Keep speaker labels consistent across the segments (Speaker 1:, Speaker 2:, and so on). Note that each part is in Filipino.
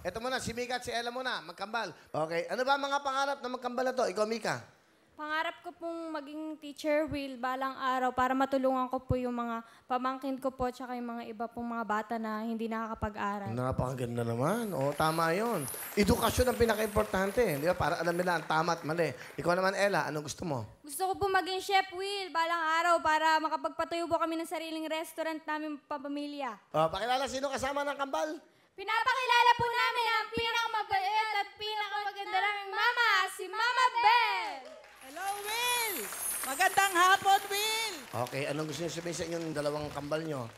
Speaker 1: Ito muna, si Mika at si Ella muna, magkambal. Okay, ano ba mga pangarap na magkambal na to? Ikaw, Mika.
Speaker 2: Pangarap ko pong maging teacher, Will, balang araw para matulungan ko po yung mga pamangkin ko po tsaka yung mga iba pong mga bata na hindi nakakapag-aral.
Speaker 1: Napakaganda naman. Oo, tama yun. Edukasyon ang pinaka-importante. Di ba? Para alam nila ang tama at mali. Ikaw naman, Ella, ano gusto mo?
Speaker 2: Gusto ko po maging chef, Will, balang araw para makapagpatayo po kami ng sariling restaurant namin pamilya.
Speaker 1: Pakilala, sino kasama ng kambal?
Speaker 2: Pinapakilala po namin ang pinakamabait at pinakamaganda naming mama, si Mama Bell!
Speaker 3: Hello, Will! Magandang hapon, Will!
Speaker 1: Okay, anong gusto niyo sabihin sa inyong dalawang kambal nyo?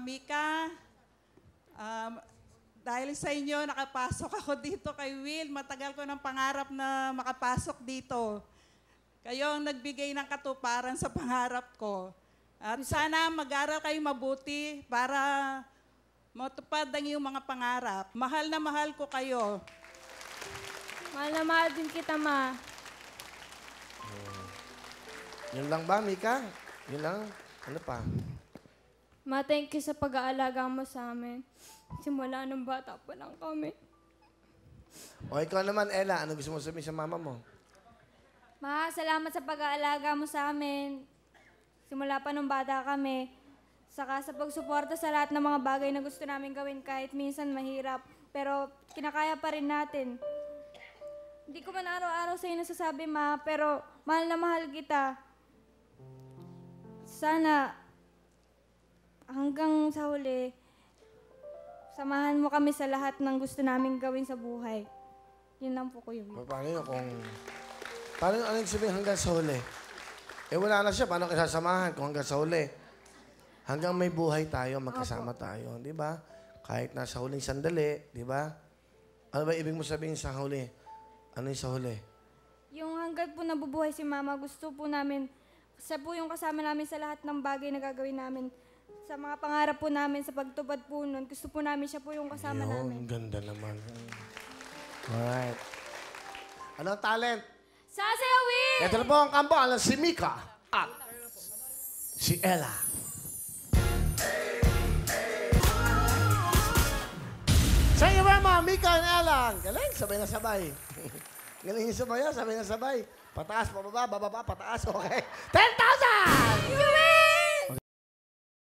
Speaker 3: Mika, dahil sa inyo, nakapasok ako dito kay Will. Matagal ko ng pangarap na makapasok dito. Kayo ang nagbigay ng katuparan sa pangarap ko. At sana mag-aral kayo mabuti para matupad ang iyong mga pangarap. Mahal na mahal ko kayo.
Speaker 2: Mahal na mahal din kita, Ma.
Speaker 1: Yun lang ba, Mika? Yun lang? Ano pa?
Speaker 2: Ma, thank you sa pag-aalaga mo sa amin. Simula nung bata pa lang kami.
Speaker 1: O ikaw naman, Ella, ano gusto mo sabihin sa mama mo?
Speaker 2: Ma, salamat sa pag-aalaga mo sa amin. Simula pa nung bata kami. Saka sa pagsuporta sa lahat ng mga bagay na gusto namin gawin kahit minsan mahirap. Pero kinakaya pa rin natin. Hindi ko man araw-araw sa'yo nasasabi, Ma, pero mahal na mahal kita. Sana hanggang sa huli, samahan mo kami sa lahat ng gusto namin gawin sa buhay. Yun lang po, Kuya Will.
Speaker 1: Paano yun kung... Paano ano yung sabihin hanggang sa huli? Eh wala na siya, paano kasasamahan kung hanggang sa huli? Hanggang may buhay tayo, magkasama tayo, di ba? Kahit nasa huling sandali, di ba? Ano ba ibig mo sabihin sa huli? Ano yung sa huli?
Speaker 2: Yung hanggang po nabubuhay si Mama, gusto po namin, siya po yung kasama namin sa lahat ng bagay na gagawin namin. Sa mga pangarap po namin, sa pagtupad po nun, gusto po namin siya po yung kasama namin.
Speaker 1: Yun, ganda naman. Alright. Anong talent?
Speaker 2: Sasayaw, Will!
Speaker 1: Ito na po ang kampo, si Mika at si Ella. Sa iyo ba, mga Mika and Ella? Galing, sabay na sabay. Galing yung sabay, sabay na sabay. Pataas, bababa, bababa, pataas, okay? 10,000!